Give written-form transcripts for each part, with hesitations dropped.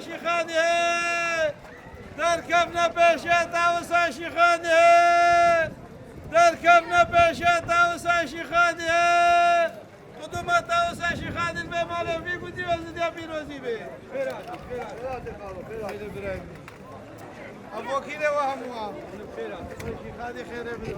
شيخاني تركبنا بشتا وسا شيخاني تركبنا بشتا وسا شيخاني قدومتا وسا شيخاني المال في بدي وزد يا بيروزي بي خيرات خيرات ابو كده وهموا خيرات شيخاني خير بي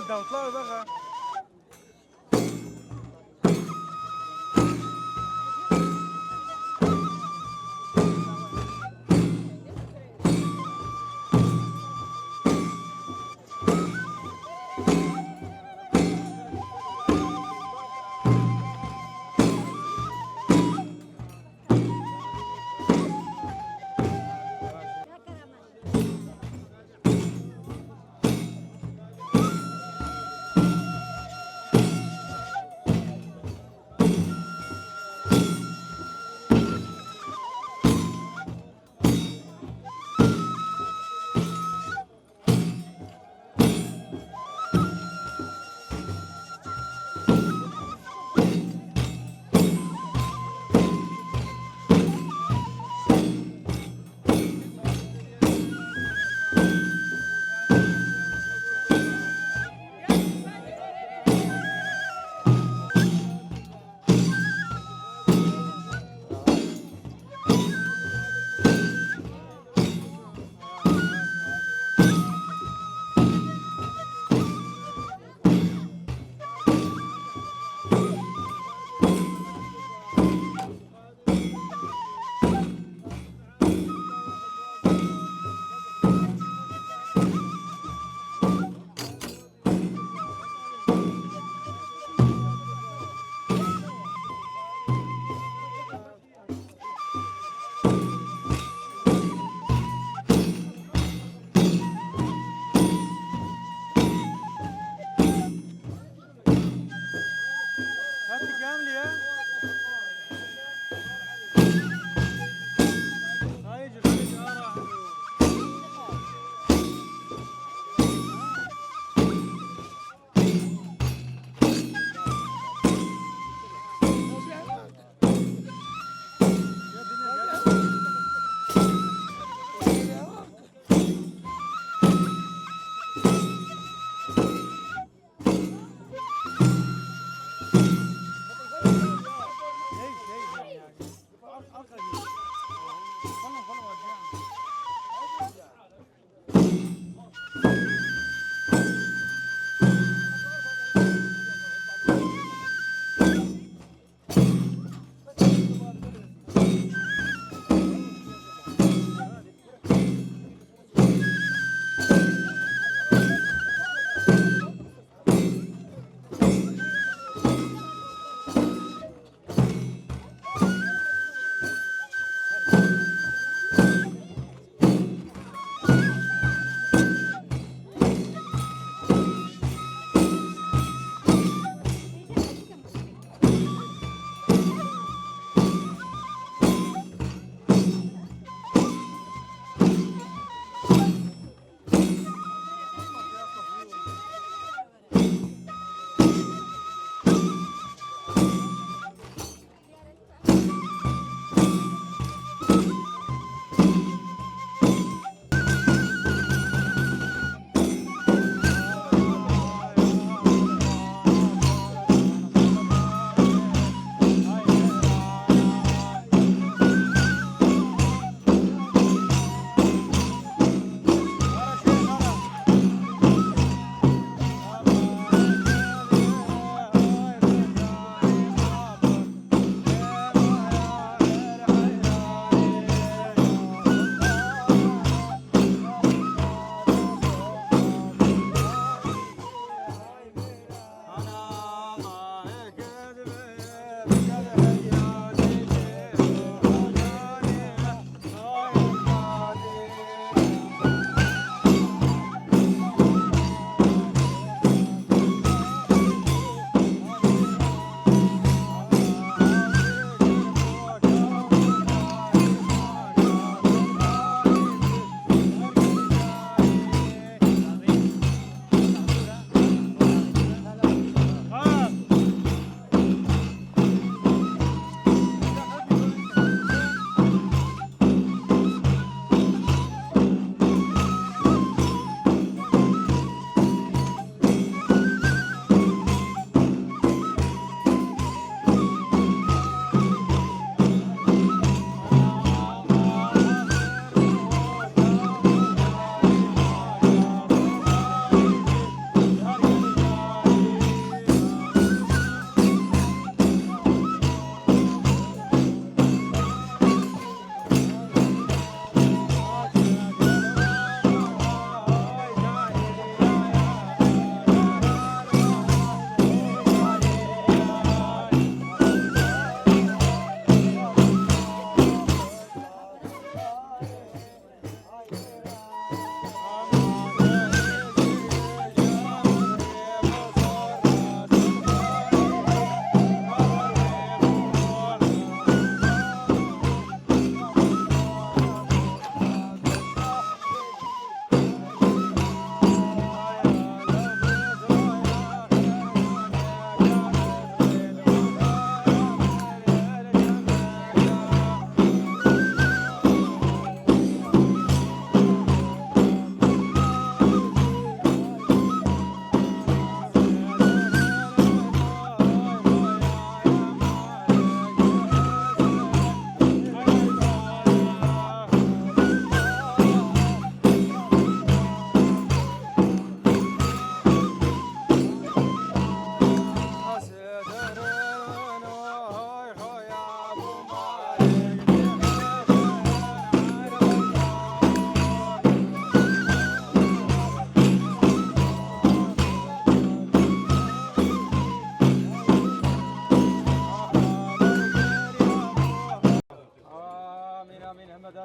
اطلعوا بقى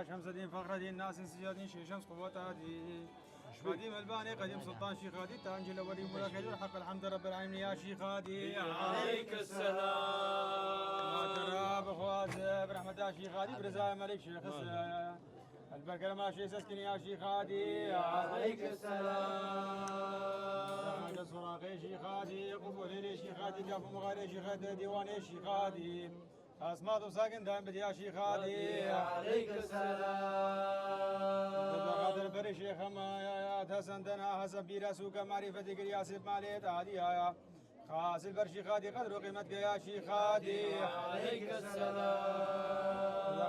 شمس الدين فخر الدين ناس سجاد شيخ شمس قوة هادي قديم الباني قديم سلطان شيخ هادي تانجل ولي ملك يدور حق الحمد رب العالمين يا شيخ هادي عليك السلام تراب اخوات برحمة يا شيخ هادي برزايا ملك شيخ البركة ما شيخ سكن يا شيخ هادي عليك السلام سراقي شيخ هادي قبولي لي شيخ هادي جاف مغالي شيخ هادي ديواني شيخ هادي اسماء ساكن دائم بدي يا شيخ هادي عليك السلام قادر بري شيخ ما يا حسن دنا حسب برسوك معرفتك يا سيف ماليت هادي يا خاص البرشي خادي قدر قيمتك يا شيخ هادي عليك السلام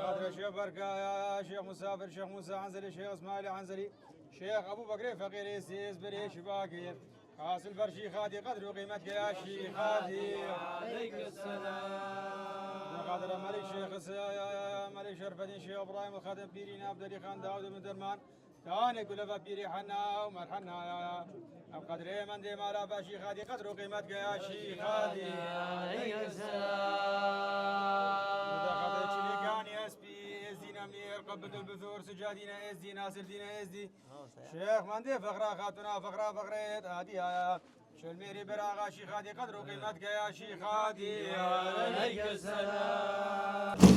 قدر شيخ بركة يا شيخ مسافر شيخ موسى عنزلي شيخ اسماعيل عنزلي شيخ ابو بكر فقير يسيس بريش باقي خاص البرشي خادي قدر قيمتك يا شيخ هادي عليك السلام قادر ملك شيخ ملك شرف الدين شيخ ابراهيم الخادم بيرين عبد علي خان داود بن درمان كان كل بيري حنا ومرحنا يا القدر من دي مالا باشي خادي قدر قيمتك يا شيخ هادي عليك السلام ازدينا منير قبة البثور سجادينا ازدي ناصر دينا ازدي شيخ من دي فقرة خاتنا فقرة فقريت هادي يا شلميري براغا شيخ هادي قدر قيمتك يا شيخ هادي عليك السلام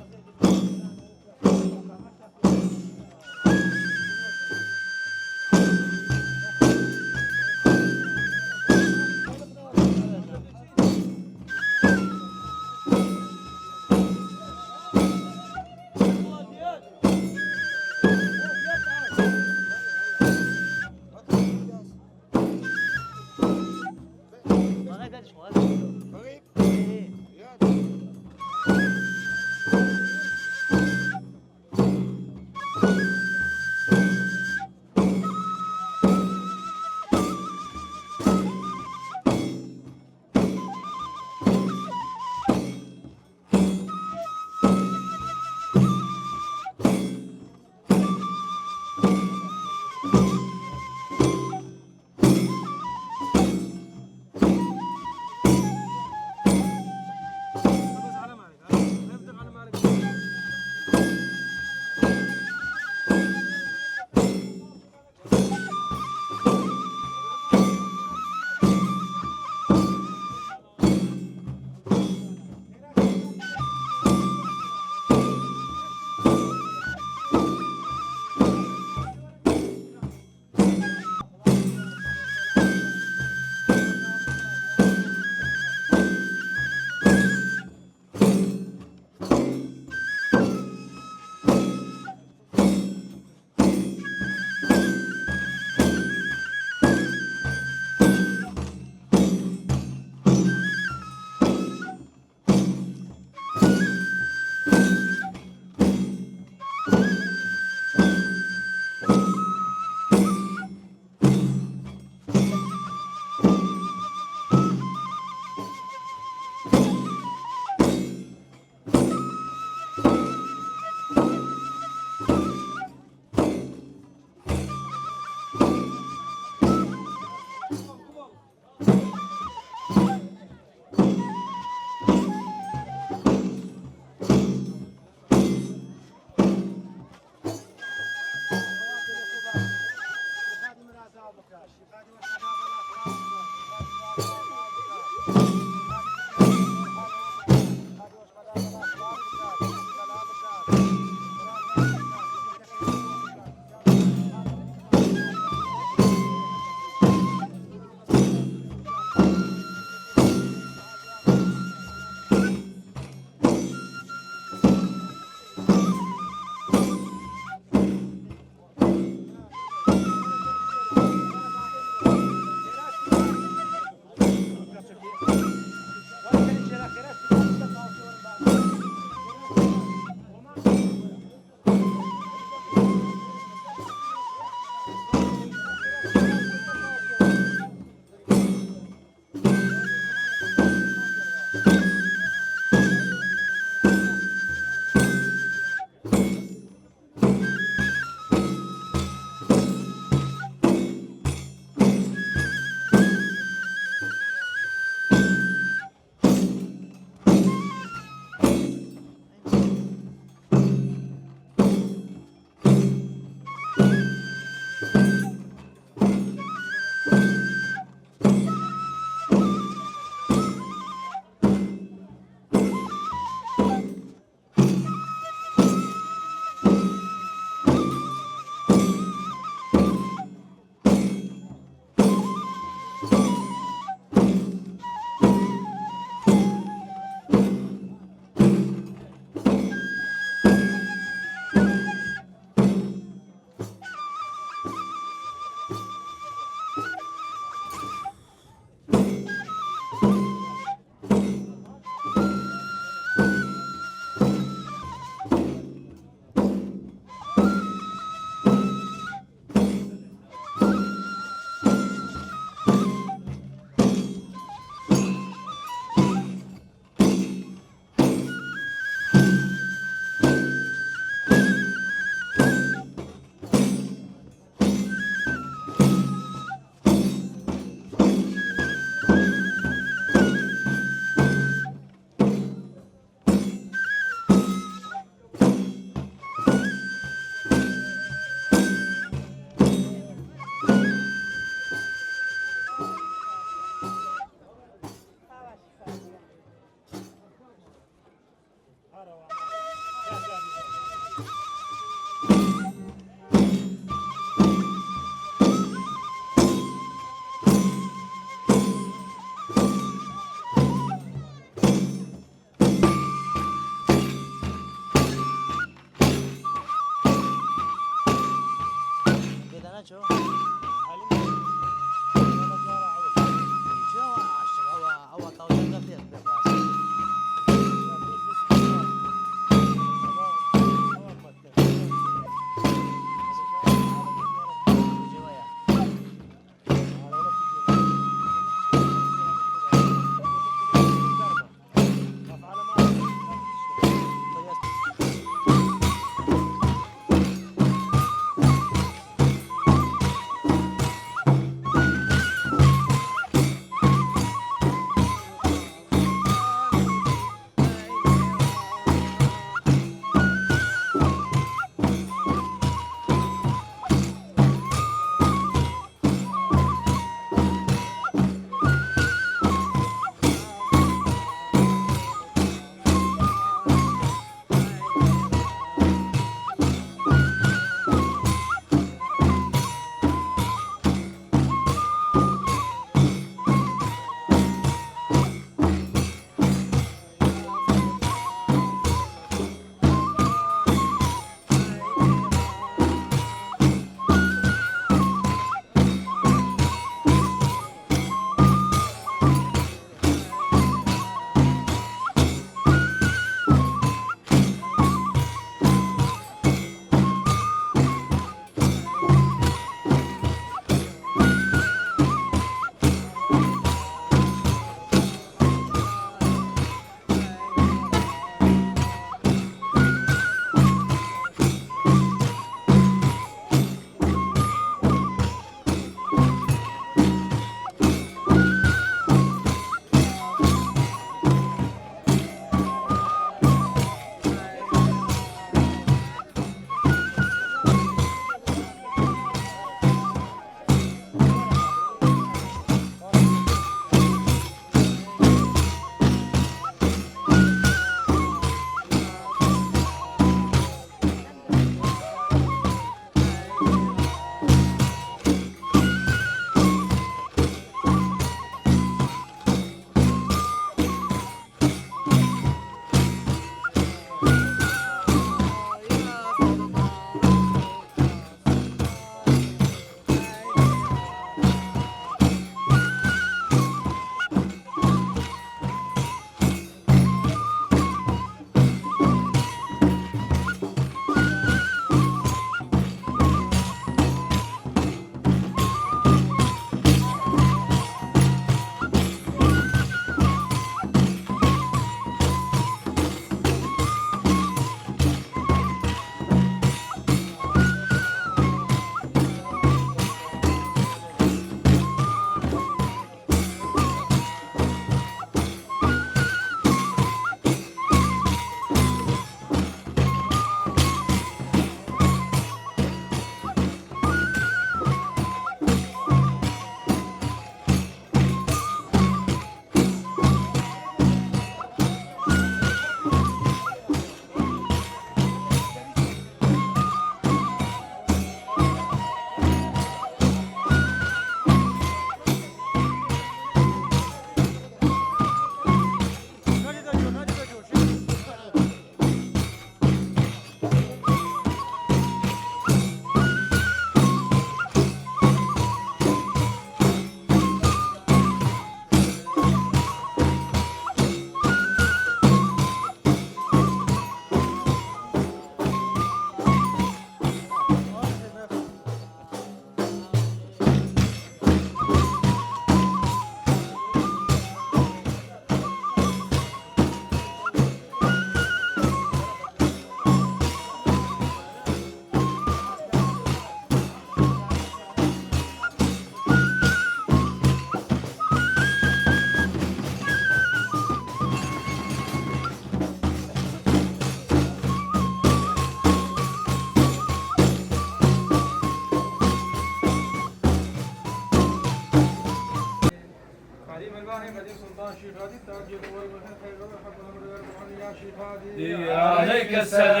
قديم سلطان شيخ هادي تاج الأول والخير خير وحق الأمر والرحمن يا شيخ هادي عليك السلام.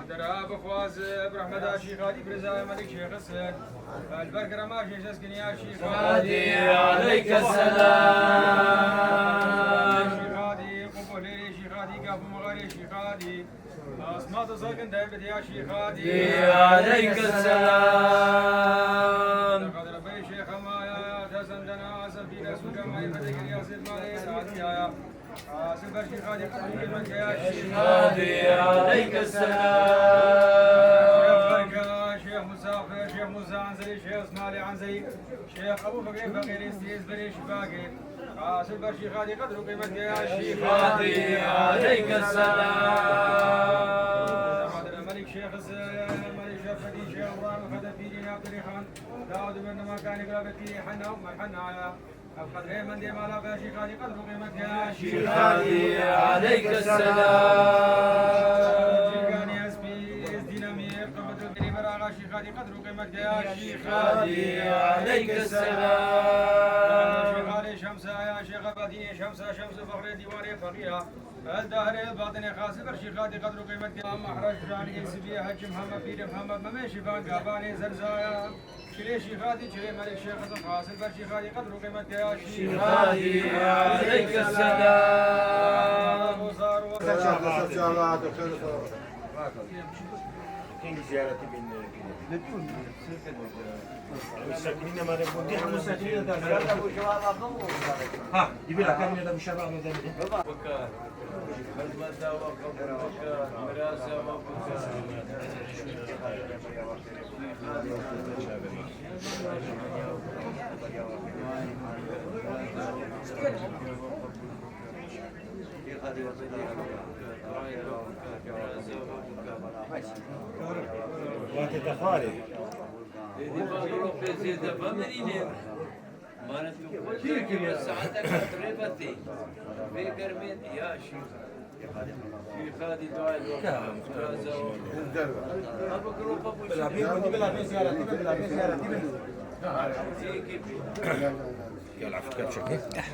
دراب خواز برحمة شيخ هادي برزاي ملك شيخ السن البركة ما شيخ اسكن يا شيخ هادي عليك السلام. شيخ هادي قبول لي شيخ هادي قافو مغاري شيخ هادي أسماء ساكن دايبد يا شيخ هادي عليك السلام. لقد ربي شيخ ما يا تسندنا سفينة سوكا ما يفتك يا سيد مالي سعدي يا سيد شيخ هادي قبول منك يا شيخ هادي عليك السلام. شيخ مسافر شيخ موسى عنزلي شيخ اسماعيل عنزلي شيخ ابو فقير فقير استيز بني شفاقي قاسم شيخ هادي قدر قيمتك يا شيخ هادي عليك السلام. الملك شيخ الملك شفتي شيخ ابراهيم خدم في دين عبد الرحمن داود بن ما كان يقرا في حنا وما حنا القدر من دي مالا يا شيخ هادي قدر قيمتك يا شيخ هادي عليك السلام. شيخ هادي قدر قيمتك يا شيخ هادي عليك السلام. شيخ هادي شمسة يا شيخ بديني شمسة شمس فخر ديواني فقيرة الدهر الباطن خاسر شيخ هادي قدر قيمتك يا محرج جاني سبيه حج محمد بير محمد ممشي بان قاباني زرزايا شلي شيخ هادي شلي ملك شيخ خاسر شيخ هادي قدر قيمتك يا شيخ هادي عليك السلام. كينج زيارتي بين المساكنين ما نبغون دي مساكنين ده ها يبي لك كان ده مشابه من ده بكار خدمة وقبر بكار مراسة وبكار وقت تخاري دي بقولوا في زيادة فمرينة ما نتوقع كيف ساعتك تريبتي في كرمين يا شيخ شيخ هذه دعاء الوقت أبو قلوب أبو شيخ يلا فكرت شكل